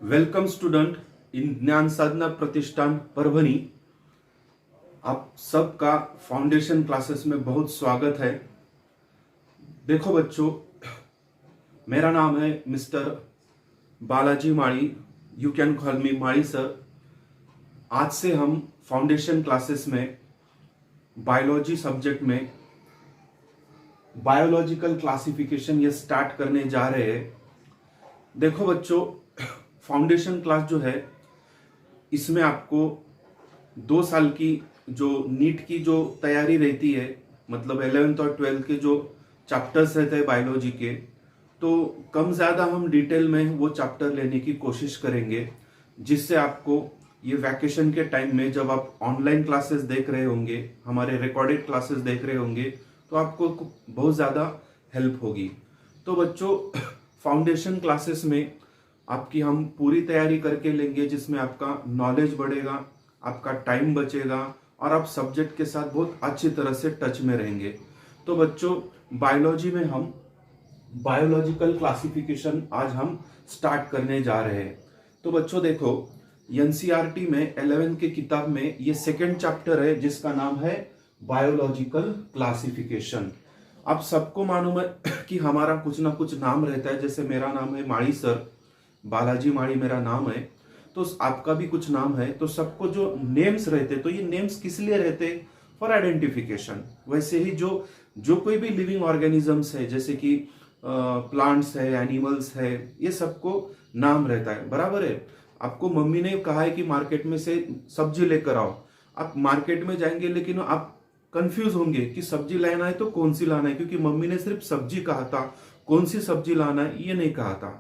Welcome student in ज्ञान साधना प्रतिष्ठान परभनी। आप सबका फाउंडेशन क्लासेस में बहुत स्वागत है। देखो बच्चों, मेरा नाम है मिस्टर बालाजी माड़ी, यू कैन कॉल मी माड़ी सर। आज से हम फाउंडेशन क्लासेस में बायोलॉजी सब्जेक्ट में बायोलॉजिकल क्लासिफिकेशन ये स्टार्ट करने जा रहे हैं। देखो बच्चों, फाउंडेशन क्लास जो है इसमें आपको 2 साल की जो नीट की जो तैयारी रहती है, मतलब 11th और 12th के जो चैप्टर्स रहते हैं बायोलॉजी के, तो कम ज़्यादा हम डिटेल में वो चैप्टर लेने की कोशिश करेंगे, जिससे आपको ये वैकेशन के टाइम में जब आप ऑनलाइन क्लासेस देख रहे होंगे, हमारे रिकॉर्डेड क्लासेस देख रहे होंगे, तो आपको बहुत ज़्यादा हेल्प होगी। तो बच्चों, फाउंडेशन क्लासेस में आपकी हम पूरी तैयारी करके लेंगे, जिसमें आपका नॉलेज बढ़ेगा, आपका टाइम बचेगा और आप सब्जेक्ट के साथ बहुत अच्छी तरह से टच में रहेंगे। तो बच्चों, बायोलॉजी में हम बायोलॉजिकल क्लासिफिकेशन आज हम स्टार्ट करने जा रहे हैं। तो बच्चों देखो, एनसीईआरटी में 11th की किताब में ये सेकेंड चैप्टर है, जिसका नाम है बायोलॉजिकल क्लासिफिकेशन। आप सबको मालूम है कि हमारा कुछ ना कुछ नाम रहता है। जैसे मेरा नाम है माड़ी सर, बालाजी माड़ी मेरा नाम है, तो आपका भी कुछ नाम है। तो सबको जो नेम्स रहते, तो ये नेम्स किस लिए रहते? For identification. वैसे ही जो कोई भी लिविंग ऑर्गेनिजम्स है, जैसे कि प्लांट्स है, एनिमल्स है, ये सबको नाम रहता है, बराबर है। आपको मम्मी ने कहा है कि मार्केट में से सब्जी लेकर आओ, आप मार्केट में जाएंगे, लेकिन आप कंफ्यूज होंगे कि सब्जी लाना है तो कौन सी लाना है, क्योंकि मम्मी ने सिर्फ सब्जी कहा था, कौन सी सब्जी लाना है ये नहीं कहा था,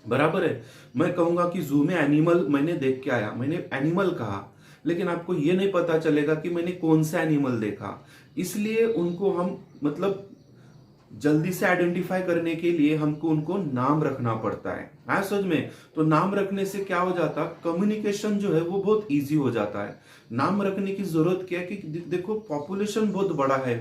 बराबर है। मैं कहूंगा कि जू में एनिमल मैंने देख के आया, मैंने एनिमल कहा, लेकिन आपको ये नहीं पता चलेगा कि मैंने कौन सा एनिमल देखा। इसलिए उनको हम मतलब जल्दी से आइडेंटिफाई करने के लिए हमको उनको नाम रखना पड़ता है समझ में। तो नाम रखने से क्या हो जाता, कम्युनिकेशन जो है वो बहुत इजी हो जाता है। नाम रखने की जरूरत क्या है कि देखो, पॉपुलेशन बहुत बड़ा है,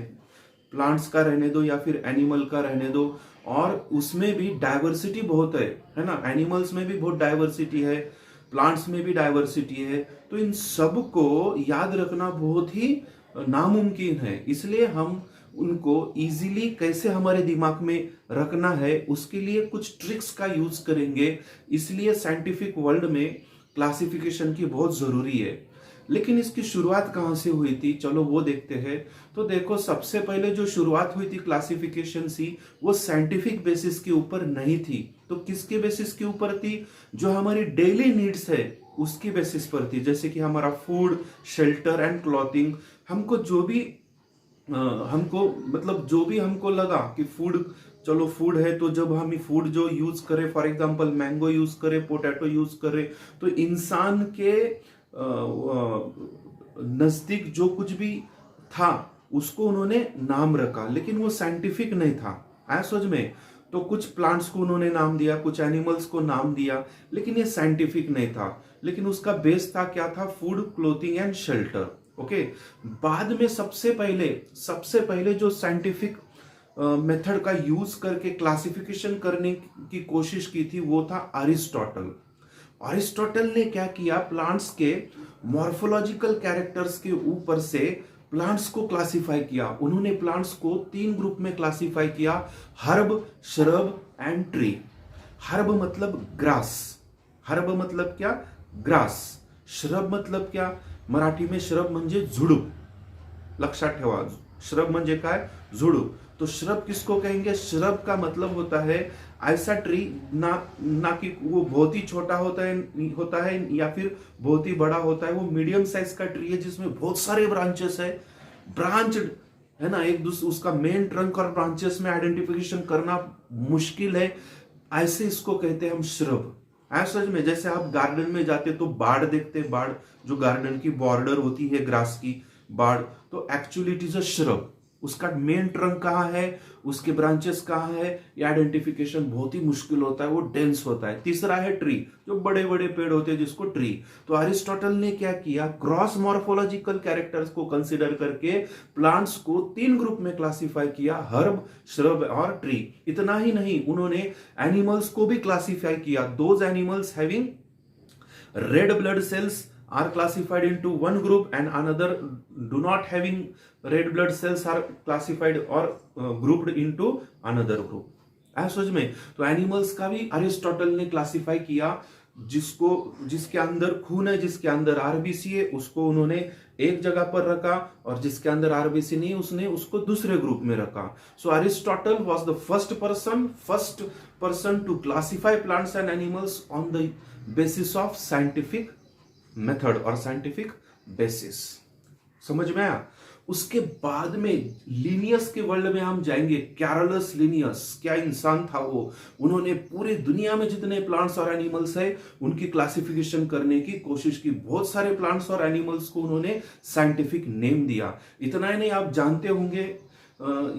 प्लांट्स का रहने दो या फिर एनिमल का रहने दो, और उसमें भी डाइवर्सिटी बहुत है ना। एनिमल्स में भी बहुत डाइवर्सिटी है, प्लांट्स में भी डाइवर्सिटी है। तो इन सब को याद रखना बहुत ही नामुमकिन है। इसलिए हम उनको इजीली कैसे हमारे दिमाग में रखना है, उसके लिए कुछ ट्रिक्स का यूज करेंगे। इसलिए साइंटिफिक वर्ल्ड में क्लासिफिकेशन की बहुत जरूरी है। लेकिन इसकी शुरुआत कहां से हुई थी, चलो वो देखते हैं। तो देखो, सबसे पहले जो शुरुआत हुई थी क्लासिफिकेशन की, वो साइंटिफिक बेसिस के ऊपर नहीं थी। तो किसके बेसिस के ऊपर थी? जो हमारी डेली नीड्स है उसकी बेसिस पर थी। जैसे कि हमारा फूड, शेल्टर एंड क्लॉथिंग। हमको जो भी जो भी हमको लगा कि फूड, चलो फूड है, तो जब हम फूड जो यूज करें, फॉर एग्जांपल मैंगो यूज करें, पोटैटो यूज करें, तो इंसान के नजदीक जो कुछ भी था उसको उन्होंने नाम रखा, लेकिन वो साइंटिफिक नहीं था सोच में। तो कुछ प्लांट्स को उन्होंने नाम दिया, कुछ एनिमल्स को नाम दिया, लेकिन ये साइंटिफिक नहीं था। लेकिन उसका बेस था क्या था? Food, clothing and shelter. Okay. बाद में सबसे पहले जो साइंटिफिक मेथड का यूज करके क्लासिफिकेशन करने की कोशिश की थी, वो था अरिस्टोटल। अरिस्टोटल ने क्या किया, प्लांट्स के मॉर्फोलॉजिकल कैरेक्टर्स के ऊपर से प्लांट्स को क्लासिफाई किया। उन्होंने प्लांट्स को 3 ग्रुप में क्लासिफाई किया: herb, shrub and tree. Herb मतलब ग्रास। हर्ब मतलब क्या? ग्रास। श्रब मतलब क्या? मराठी में श्रब म्हणजे झुडूप, लक्षात ठेवा। श्रब म्हणजे काय? झुडूप। तो श्रब किसको कहेंगे? श्रब का मतलब होता है ऐसा ट्री ना कि वो बहुत ही छोटा होता है या फिर बहुत ही बड़ा होता है। वो मीडियम साइज का ट्री है जिसमें बहुत सारे ब्रांचेस है, ब्रांच्ड है ना। एक दूसरे उसका मेन ट्रंक और ब्रांचेस में आइडेंटिफिकेशन करना मुश्किल है, ऐसे इसको कहते हैं हम श्रब। सच में, जैसे आप गार्डन में जाते तो बाड़ देखते, बाड़ जो गार्डन की बॉर्डर होती है ग्रास की, बाड़, तो actually it is a shrub. उसका मेन ट्रंक कहाँ है, उसके ब्रांचेस कहाँ है, ये आइडेंटिफिकेशन बहुत ही मुश्किल होता है, वो डेंस होता है। तीसरा है ट्री, जो बड़े बड़े पेड़ होते हैं जिसको ट्री। तो अरिस्टोटल ने क्या किया, क्रॉस मॉर्फोलॉजिकल कैरेक्टर्स को कंसीडर करके प्लांट्स को 3 ग्रुप में क्लासिफाई किया: हर्ब, श्रब और ट्री। इतना ही नहीं, उन्होंने एनिमल्स को भी क्लासिफाई किया, those animals having red blood cells are classified into one group and another do not having red blood cells are classified or grouped into another group. है समझ में? तो एनिमल्स का भी अरिस्टोटल ने क्लासिफाई किया, जिसके अंदर खून है, जिसके अंदर आरबीसी है, उसको उन्होंने एक जगह पर रखा, और जिसके अंदर आरबीसी नहीं उसने उसको दूसरे ग्रुप में रखा. So Aristotle was the first person to classify plants and animals on the basis of scientific method और साइंटिफिक बेसिस. समझ में आया? उसके बाद में लिनियस के वर्ल्ड में हम जाएंगे. कैरोलस लिनियस, क्या इंसान था वो. उन्होंने पूरी दुनिया में जितने प्लांट्स और एनिमल्स है उनकी क्लासिफिकेशन करने की कोशिश की. बहुत सारे प्लांट्स और एनिमल्स को उन्होंने साइंटिफिक नेम दिया. इतना ही नहीं, आप जानते होंगे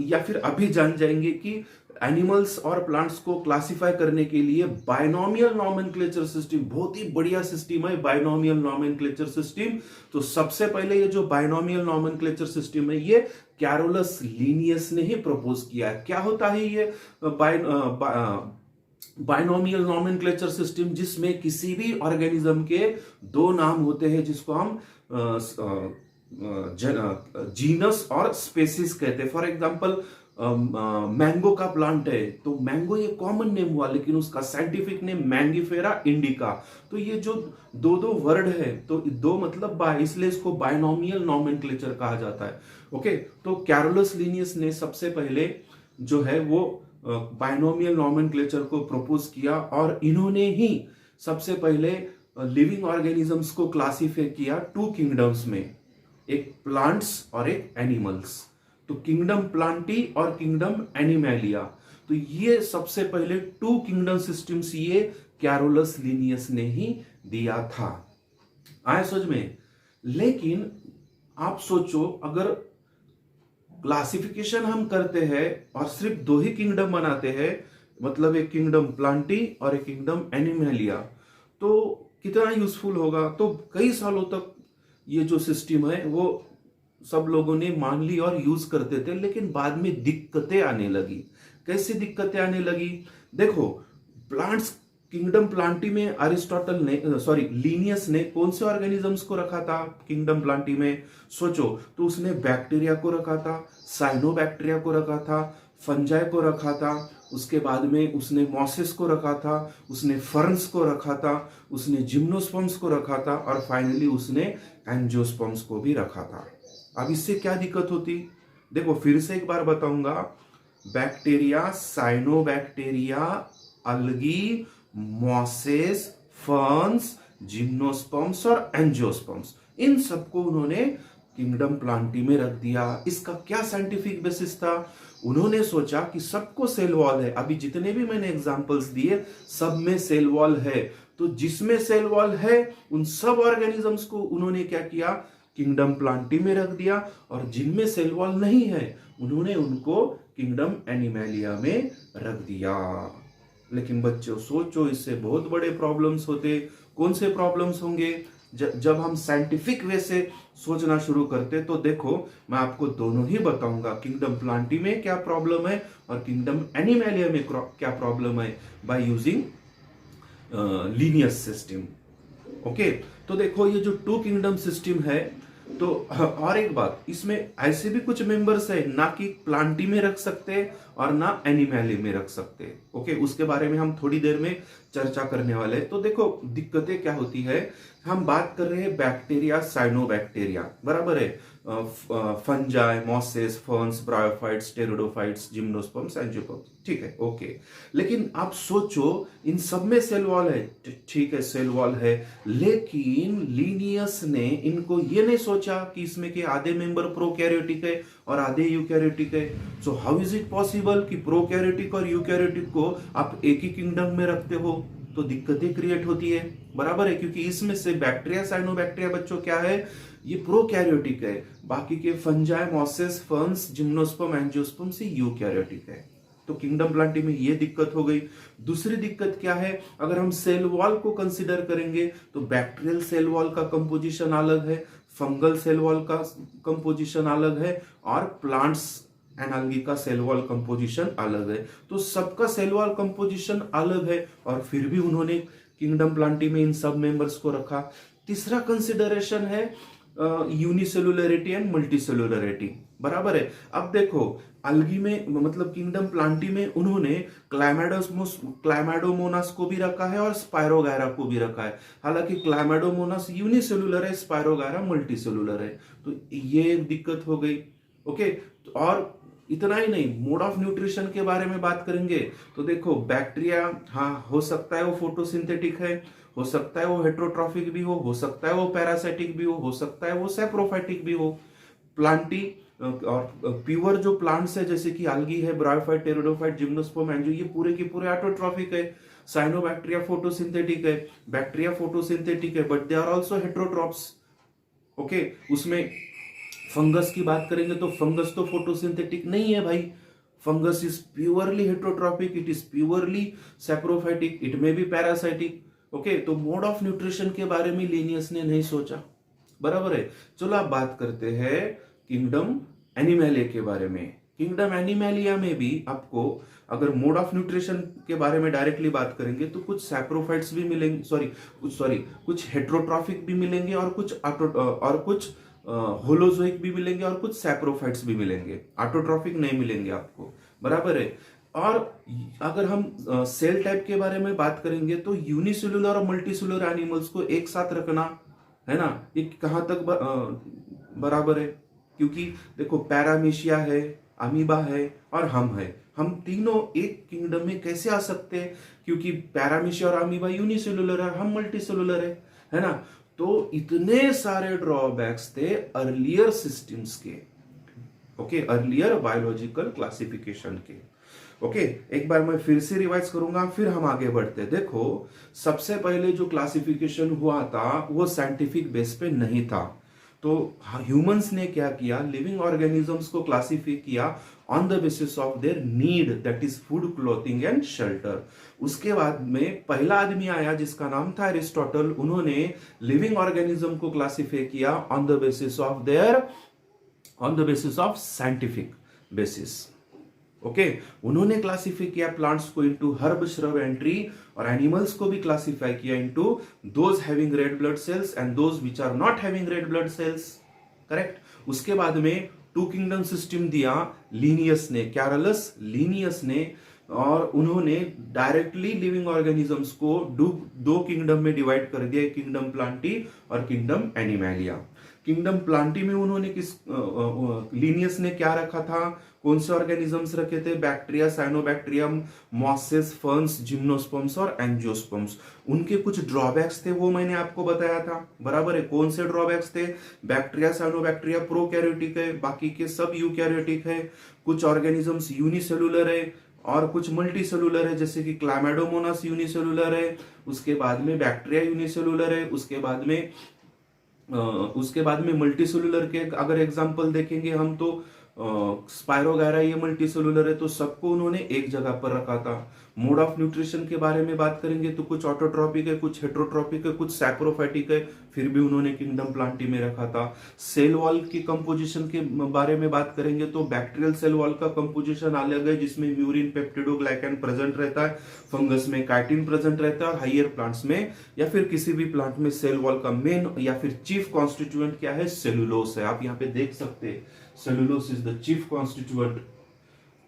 या फिर अभी जान जाएंगे कि एनिमल्स और प्लांट्स को क्लासिफाई करने के लिए बायनोमियल नॉमेनक्लेचर सिस्टम, बहुत ही बढ़िया सिस्टम है बायनोमियल नॉमेनक्लेचर सिस्टम. तो सबसे पहले ये जो बायनोमियल नॉमेनक्लेचर सिस्टम है ये कैरोलस लिनियस ने ही प्रपोज किया है. क्या होता है ये बायनोमियल नॉमेनक्लेचर सिस्टम? जिसमें किसी भी ऑर्गेनिज्म के दो नाम होते हैं जिसको हम जीनस और स्पेसिस कहते हैं. फॉर एग्जांपल मैंगो का प्लांट है तो मैंगो ये कॉमन नेम हुआ, लेकिन उसका साइंटिफिक नेम मैंगीफेरा इंडिका. तो ये जो दो वर्ड है तो दो मतलब बाय, इसलिए इसको बायनोमियल नॉमेनक्लेचर कहा जाता है. ओके, तो कैरोलस लिनियस ने सबसे पहले जो है वो बायनोमियल नॉमेनक्लेचर को प्रपोज किया, और इन्होंने ही सबसे पहले लिविंग ऑर्गेनिजम्स को क्लासिफाई किया टू किंगडम्स में, एक प्लांट्स और एक एनिमल्स. तो किंगडम प्लांटी और किंगडम एनिमेलिया. तो ये सबसे पहले टू किंगडम सिस्टम्स ये कैरोलस लिनियस ने ही दिया था. आए समझ में? लेकिन आप सोचो, अगर क्लासिफिकेशन हम करते हैं और सिर्फ दो ही किंगडम बनाते हैं, मतलब एक किंगडम प्लांटी और एक किंगडम एनिमेलिया, तो कितना यूजफुल होगा. तो कई सालों तक ये जो सिस्टम है वो सब लोगों ने मान ली और यूज करते थे, लेकिन बाद में दिक्कतें आने लगी. कैसी दिक्कतें आने लगी? देखो, प्लांट्स किंगडम प्लांटी में अरिस्टोटल ने लिनियस ने कौन से ऑर्गेनिजम्स को रखा था किंगडम प्लांटी में? सोचो, तो उसने बैक्टीरिया को रखा था, साइनोबैक्टीरिया को रखा था, फंजाई को रखा था, उसके बाद में उसने मॉसेस को रखा था, उसने फर्न्स को रखा था, उसने जिम्नोस्पर्म्स को रखा था, और फाइनली उसने एंजियोस्पर्म्स को भी रखा था. अब इससे क्या दिक्कत होती? देखो, फिर से एक बार बताऊंगा. Bacteria, cyanobacteria, algae, mosses, ferns, gymnosperms और एंजियोस्पर्म्स, इन सबको उन्होंने किंगडम प्लांटी में रख दिया. इसका क्या साइंटिफिक बेसिस था? उन्होंने सोचा कि सबको सेल वॉल है. अभी जितने भी मैंने एग्जांपल्स दिए सब में सेल वॉल है, तो जिसमें सेल वॉल है उन सब ऑर्गेनिजम्स को उन्होंने क्या किया? किंगडम प्लांटी में रख दिया, और जिनमें सेल वॉल नहीं है उन्होंने उनको किंगडम एनिमेलिया में रख दिया. लेकिन बच्चों सोचो, इससे बहुत बड़े प्रॉब्लम्स होते. कौन से प्रॉब्लम्स होंगे? जब हम साइंटिफिक वे से सोचना शुरू करते, तो देखो मैं आपको दोनों ही बताऊंगा, किंगडम प्लांटी में क्या प्रॉब्लम है और किंगडम एनिमेलिया में क्या प्रॉब्लम है, by using Linnaeus system. Okay, तो देखो ये जो टू किंगडम सिस्टम है, तो और एक बात, इसमें ऐसे भी कुछ मेंबर्स है ना कि प्लांटी में रख सकते और ना एनिमैली में रख सकते. ओके, उसके बारे में हम थोड़ी देर में चर्चा करने वाले हैं. तो देखो दिक्कतें क्या होती है. हम बात कर रहे हैं बैक्टीरिया, साइनोबैक्टीरिया, बराबर है, fungi, mosses, ferns, bryophytes, pteridophytes, gymnosperms, angiosperms. ठीक है, ओके. लेकिन आप सोचो, इन सब में सेल वॉल है, ठीक है, सेल वॉल है, लेकिन लीनियस ने इनको ये नहीं सोचा कि इसमें के आधे मेंबर प्रोकैरियोटिक है और आधे यूकैरियोटिक है. So how is it possible कि प्रोकैरियोटिक और यूकैरियोटिक को आप एक ही किंगडम में रखते हो? तो दिक्कतें क्रिएट होती है, बराबर है, क्योंकि इसमें से बैक्टीरिया, साइनोबैक्टीरिया बच्चों क्या है? ये प्रोकैरियोटिक है. बाकी के fungi, mosses, ferns, gymnosperm, angiosperm से यूकैरियोटिक है. तो किंगडम प्लांटी में ये दिक्कत हो गई. दूसरी दिक्कत क्या है? अगर हम सेल वॉल को कंसीडर करेंगे तो बैक्टीरियल सेल वॉल का कंपोजिशन अलग है, फंगल सेल वॉल का कंपोजिशन अलग है, और प्लांट्स एंड अलगी का सेल वॉल कंपोजिशन अलग है. तो सबका सेल वॉल कंपोजिशन अलग है, और फिर भी उन्होंने किंगडम प्लांटी में इन सब मेंबर्स को रखा। तीसरा कंसिडरेशन है यूनिसेलुलरिटी एंड मल्टीसेलुलरिटी, बराबर है। अब देखो अल्गी में मतलब किंगडम प्लांटी में उन्होंने क्लाइमेडोमोनास को भी रखा है और स्पायरोगायरा को भी रखा है। हालांकि क्लाइमेडोमोनास यूनिसेलुलर है, स्पायरोगायरा मल्टीसेलुलर है, तो ये एक दिक्कत हो गई। ओके, और इतना ही नहीं, मोड ऑफ न्यूट्रिशन के बारे में बात करेंगे तो देखो बैक्टीरिया, हाँ हो सकता है वो फोटोसिंथेटिक है, हो सकता है वो हेट्रोट्रॉफिक भी हो सकता है वो पैरासाइटिक भी हो सकता है वो सैप्रोफाइटिक भी हो। प्लांटी और प्योर जो प्लांट्स है जैसे कि algae है, ब्रायोफाइट, टेरिडोफाइट, जिम्नोस्पर्म, एंजियो, ये पूरे के पूरे ऑटोट्रॉफिक है। साइनोबैक्टीरिया फोटोसिंथेटिक है, बैक्टीरिया फोटोसिंथेटिक है, but they are also heterotrophs. Okay, उसमें फंगस की बात करेंगे तो फंगस तो फोटोसिंथेटिक नहीं है भाई। Fungus is purely heterotrophic, it is purely saprophytic, it may be parasitic. Okay, तो मोड ऑफ न्यूट्रिशन के बारे में लिनियस ने नहीं सोचा, बराबर है। चलो आप बात करते हैं किंगडम एनिमैलिया के बारे में। किंगडम एनिमैलिया में भी आपको अगर मोड ऑफ न्यूट्रिशन के बारे में डायरेक्टली बात करेंगे तो कुछ सैप्रोफाइट्स भी मिलेंगे, कुछ हेट्रोट्रॉफिक भी मिलेंगे और कुछ होलोजोइक भी मिलेंगे और कुछ सैप्रोफाइट्स भी मिलेंगे, ऑटोट्रॉफिक नहीं मिलेंगे आपको, बराबर है। और अगर हम सेल टाइप के बारे में बात करेंगे तो यूनिसेलुलर और मल्टीसेलुलर एनिमल्स को एक साथ रखना है ना, ये कहां तक बराबर है? क्योंकि देखो पैरामीशिया है, अमीबा है और हम तीनों एक किंगडम में कैसे आ सकते हैं? क्योंकि पैरामीशिया और अमीबा यूनिसेलुलर है, हम मल्टीसेलुलर है ना। तो इतने सारे ड्रॉबैक्स थे अर्लियर सिस्टम्स के, ओके, अर्लियर बायोलॉजिकल क्लासिफिकेशन के। ओके, एक बार मैं फिर से रिवाइज करूंगा, फिर हम आगे बढ़ते। देखो सबसे पहले जो क्लासिफिकेशन हुआ था वो साइंटिफिक बेस पे नहीं था। तो ह्यूमंस ने क्या किया, लिविंग ऑर्गेनिजम्स को क्लासिफाई किया on the basis of their need, that is food, clothing and shelter. उसके बाद में पहला आदमी आया जिसका नाम था एरिस्टोटल, उन्होंने लिविंग ऑर्गेनिज्म को क्लासिफाई किया on the basis of scientific basis. Okay, उन्होंने क्लासिफाई किया प्लांट्स को into herb, shrub and tree, और एनिमल्स को भी क्लासिफाई किया into those having red blood cells and those which are not having red blood cells, correct. उसके बाद में टू किंगडम सिस्टम दिया लीनियस ने, कैरोलस लीनियस ने, और उन्होंने डायरेक्टली लिविंग ऑर्गेनिजम्स को दो किंगडम में डिवाइड कर दिया, किंगडम प्लांटी और किंगडम एनिमैलिया। किंगडम प्लांटी में उन्होंने लीनियस ने क्या रखा था, कौन से ऑर्गेनिजम्स रखे थे? Bacteria, cyanobacterium, mosses, ferns, gymnosperms और एंजियोस्पर्म्स। उनके कुछ ड्रॉबैक्स थे वो मैंने आपको बताया था, बराबर है। कौन से ड्रॉबैक्स थे? बैक्टीरिया, साइनोबैक्टीरिया प्रोकैरियोटिक है, बाकी के सब यूकैरियोटिक है। कुछ ऑर्गेनिजम्स यूनिसेलुलर है और कुछ मल्टी सेलुलर है, जैसे कि क्लाइमेडोमोनास यूनिसेलुलर है, उसके बाद में बैक्टीरिया यूनिसेलुलर है, उसके बाद में मल्टी सेलुलर के अगर एग्जांपल देखेंगे हम तो स्पायरोगायरा ये मल्टी सेलुलर है, तो सबको उन्होंने एक जगह पर रखा था। मोड ऑफ न्यूट्रिशन के बारे में बात करेंगे तो कुछ ऑटोट्रॉपिक है, कुछ हेट्रोट्रॉपिक है, कुछ सैप्रोफाइटिक है, फिर भी उन्होंने किंगडम प्लांटी में रखा था। सेल वॉल की कंपोजिशन के बारे में बात करेंगे तो बैक्टीरियल सेल वॉल का कंपोजिशन अलग है, जिसमें म्यूरिन, पेप्टिडोग्लाइकैन प्रेजेंट रहता है, फंगस में काइटिन प्रेजेंट रहता है, और हाइयर प्लांट्स में या फिर किसी भी प्लांट में सेल वॉल का मेन या फिर चीफ कॉन्स्टिट्यूएंट क्या है? सेलुलोस है। आप यहाँ पे देख सकते हैं, cellulose is the chief constituent,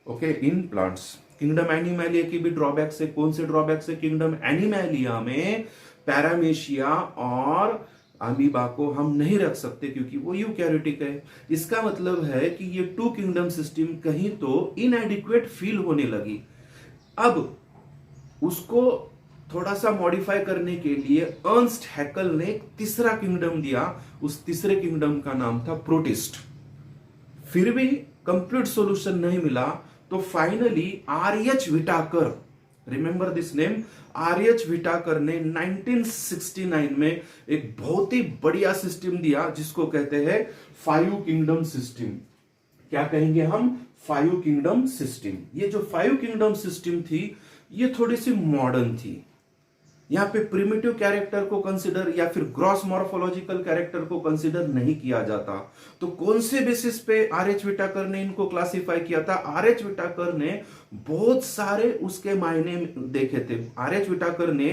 okay, in plants. Kingdom animalia की भी ड्रॉबैक्स है। कौन से ड्रॉबैक्स है किंगडम एनिमैलिया में? पैरामीशिया और अमीबा को हम नहीं रख सकते क्योंकि वो यूकैरियोटिक है। इसका मतलब है कि ये टू किंगडम सिस्टम कहीं तो इनएडिक्वेट फील होने लगी। अब उसको थोड़ा सा मॉडिफाई करने के लिए अर्नस्ट हैकल ने एक तीसरा किंगडम दिया, उस तीसरे किंगडम का नाम था प्रोटिस्ट। फिर भी कंप्लीट सॉल्यूशन नहीं मिला, तो finally RH Whittaker, remember this name, RH Whittaker ने 1969 में एक बहुत ही बढ़िया सिस्टम दिया जिसको कहते हैं 5 किंगडम सिस्टम। क्या कहेंगे हम? 5 किंगडम सिस्टम। ये जो 5 किंगडम सिस्टम थी ये थोड़ी सी मॉडर्न थी। यहाँ पे प्रिमिटिव कैरेक्टर को कंसिडर या फिर ग्रॉस मॉर्फोलॉजिकल कैरेक्टर को कंसिडर नहीं किया जाता। तो कौन से बेसिस पे आरएच विटाकर ने इनको क्लासिफाई किया था? आरएच विटाकर ने बहुत सारे उसके मायने देखे थे। आरएच विटाकर ने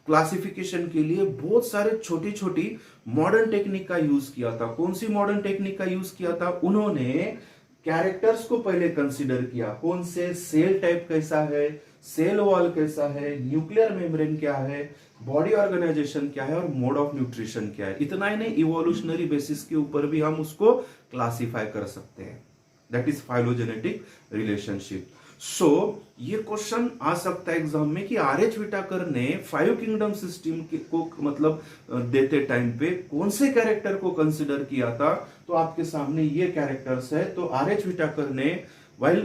क्लासिफिकेशन के लिए बहुत सारे छोटी छोटी मॉडर्न टेक्निक का यूज किया था। कौन सी मॉडर्न टेक्निक का यूज किया था? उन्होंने कैरेक्टर्स को पहले कंसीडर किया। कौन से? सेल टाइप कैसा है, सेल वॉल कैसा है, न्यूक्लियर मेम्ब्रेन क्या है, बॉडी ऑर्गेनाइजेशन क्या है और मोड ऑफ न्यूट्रिशन क्या है। इतना ही नहीं, इवोल्यूशनरी बेसिस के ऊपर भी हम उसको क्लासिफाई कर सकते हैं। That is phylogenetic relationship. So ये क्वेश्चन आ सकता है एग्जाम में कि आर.एच. व्हिटाकर ने 5 किंगडम सिस्टम को मतलब देते टाइम पे कौन से कैरेक्टर को कंसिडर किया था? तो आपके सामने ये कैरेक्टर्स है। तो आर.एच. व्हिटाकर ने while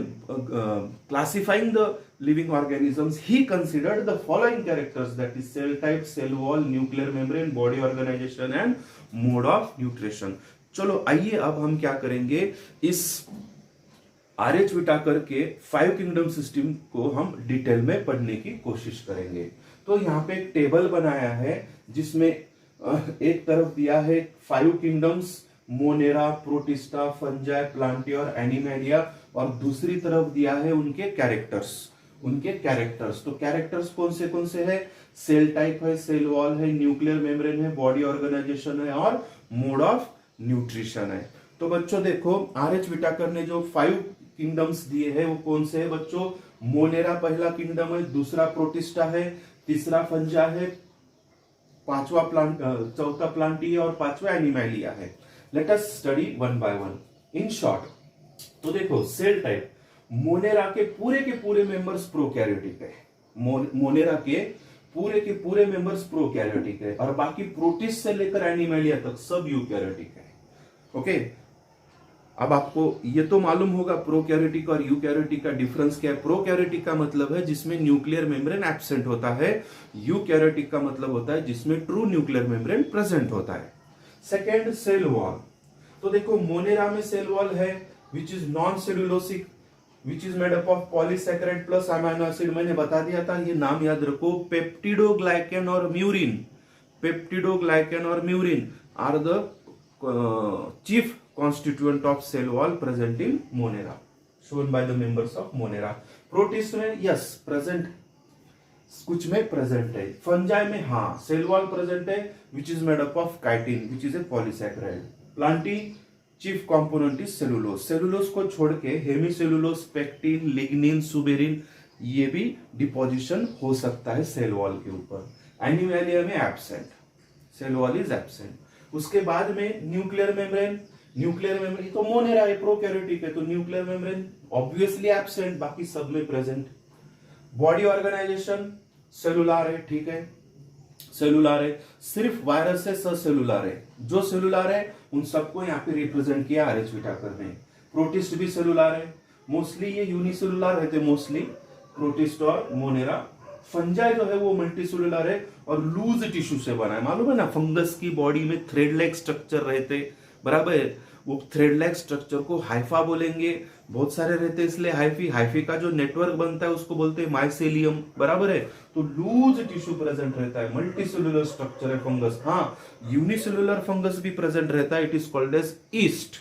classifying the living organisms, he considered the following characters, that is cell type, cell wall, nuclear membrane, body organization and mode of nutrition. चलो आइए अब हम क्या करेंगे, इस आर.एच. व्हिटाकर के 5 किंगडम सिस्टम को हम डिटेल में पढ़ने की कोशिश करेंगे। तो यहाँ पे एक टेबल बनाया है जिसमें एक तरफ दिया है 5 kingdoms, Monera, protista, fungi, Plantae और एनिमेलिया, और दूसरी तरफ दिया है उनके कैरेक्टर्स। तो कैरेक्टर्स कौन से है? सेल टाइप है, सेल वॉल है, न्यूक्लियर मेम्ब्रेन है, बॉडी ऑर्गेनाइजेशन है और मोड ऑफ न्यूट्रिशन है। तो बच्चों देखो, आर.एच. व्हिटाकर ने जो 5 किंगडम्स दिए हैं वो कौन से है बच्चों? मोनेरा पहला किंगडम है, दूसरा प्रोटिस्टा है, तीसरा फंजा है, चौथा प्लांटी है और पांचवा एनिमेलिया है। Let us study one by one in short. तो देखो, सेल टाइप, मोनेरा के पूरे मेंबर्स प्रोकैरियोटिक है। मोनेरा के पूरे मेंबर्स प्रोकैरियोटिक है और बाकी प्रोटिस्ट से लेकर एनिमेलिया तक सब यूकैरियोटिक है। ओके, अब आपको ये तो मालूम होगा प्रोकैरियोटिक और यूकैरियोटिक का डिफरेंस क्या है। प्रोकैरियोटिक का मतलब है जिसमें न्यूक्लियर मेम्ब्रेन एब्सेंट होता है, यूकैरियोटिक का मतलब होता है जिसमें ट्रू न्यूक्लियर मेम्ब्रेन प्रेजेंट होता है। Second, cell wall. तो देखो, मोनेरा में सेल वॉल है which is non-cellulosic, which is made up of polysaccharide plus amino acid। मैंने बता दिया था, ये नाम याद रखो, पेप्टिडोग्लाइकन और म्यूरिन। पेप्टिडोग्लाइकन और murein are the chief constituent of cell wall present in Monera, shown by the members of Monera। Protist में यस प्रेजेंट, कुछ में प्रेजेंट है। फंजाई में हाँ सेल वॉल प्रेजेंट है which is made up of chitin which is a polysaccharide। Plantae chief component is cellulose. Cellulose को छोड़ के हेमीसेलुलोज, पेक्टिन, लिग्निन, सुबेरिन, ये भी डिपोजिशन हो सकता है सेल वॉल के ऊपर। एनिमेलिया में absent, cell wall is absent. उसके बाद में न्यूक्लियर मेम्ब्रेन तो मोनेरा है, प्रोकैरियोटिक है, तो न्यूक्लियर मेम्ब्रेन ऑब्वियसली एब्सेंट, बाकी सब में प्रेजेंट। बॉडी ऑर्गेनाइजेशन सेलुलर है, ठीक है, सेलुलर है, सिर्फ वायरस है सेलुलर है। जो सेलुलर है उन सबको यहाँ पे रिप्रेजेंट किया आर.एच. व्हिटाकर ने। प्रोटिस्ट भी सेलुलर है, मोस्टली ये यूनिसेलुलर रहते, मोस्टली प्रोटिस्ट और मोनेरा। फंजाई जो है वो मल्टीसेलुलर है और लूज टिश्यू से बना है। मालूम है ना, फंगस की बॉडी में थ्रेड लाइक स्ट्रक्चर रहते, बराबर है। वो थ्रेड लाइक स्ट्रक्चर को हाइफा बोलेंगे, बहुत सारे रहते हैं इसलिए हाइफी का जो नेटवर्क बनता है उसको बोलते हैं माइसेलियम, बराबर है। तो लूज टिश्यू प्रेजेंट रहता है, मल्टीसेलुलर स्ट्रक्चर है फंगस। हाँ, यूनिसेलुलर फंगस भी प्रेजेंट रहता है, it is called as yeast.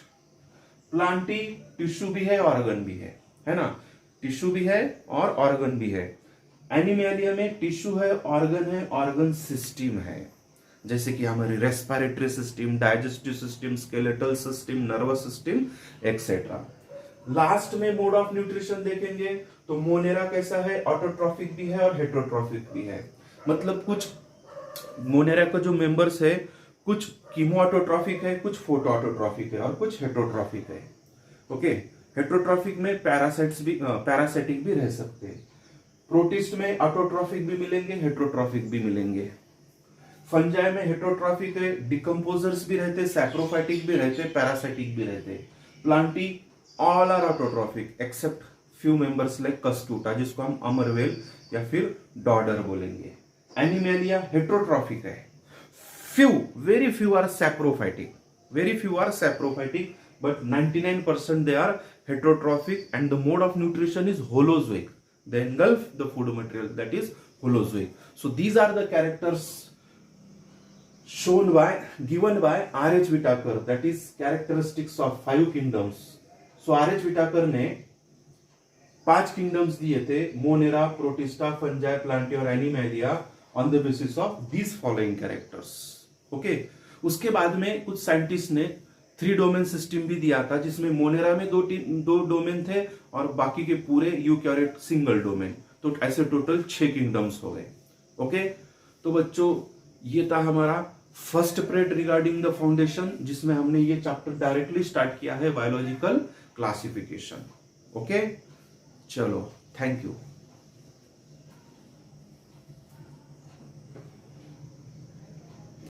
Plantae tissue भी है, ऑर्गन भी है ना, टिश्यू भी है और ऑर्गन भी है। एनिमेलिया में टिश्यू है, ऑर्गन सिस्टम है, जैसे कि हमारी respiratory system, digestive system, skeletal system, nervous system etcetera. Last में मोड ऑफ न्यूट्रिशन देखेंगे तो मोनेरा कैसा है, ऑटोट्रॉफिक भी है और हेटरोट्रॉफिक भी है। मतलब कुछ मोनेरा का जो मेंबर्स है, कुछ कीमो ऑटोट्रॉफिक है, कुछ फोटो ऑटोट्रॉफिक है और कुछ हेटरोट्रॉफिक है। ओके, हेटरोट्रॉफिक में पैरासाइटिक भी रह सकते हैं। प्रोटिस्ट में ऑटोट्रॉफिक भी मिलेंगे, हेटरोट्रॉफिक भी मिलेंगे। फंजाई में हेटरोट्रॉफिक है, डिकम्पोजर्स भी रहते, सैप्रोफाइटिक भी रहते, पैरासाइटिक भी रहते। Plantae all are autotrophic except few members like cuscuta, जिसको हम अमरवेल या फिर डॉडर बोलेंगे। एनिमेलिया हेटरोट्रॉफिक है, very few are saprophytic, but 99% they are heterotrophic and the mode of nutrition is holozoic. They engulf the food material, that is holozoic. So these are the characters given by R.H. Whitaker, that is characteristics of 5 kingdoms. So R.H. Whitaker ने 5 kingdoms दिए थे, Monera, protista, fungi, Plantae और animalia, on the basis of these following characters. Okay, उसके बाद में कुछ scientist ने 3 domain system भी दिया था, जिसमें मोनेरा में दो डोमेन थे और बाकी के पूरे यूकैरियोट सिंगल डोमेन। तो ऐसे टोटल 6 किंगडम्स हो गए। ओके, तो बच्चों ये था हमारा first parade regarding the foundation, जिसमें हमने ये चैप्टर डायरेक्टली स्टार्ट किया है बायोलॉजिकल क्लासिफिकेशन। ओके, चलो, थैंक यू।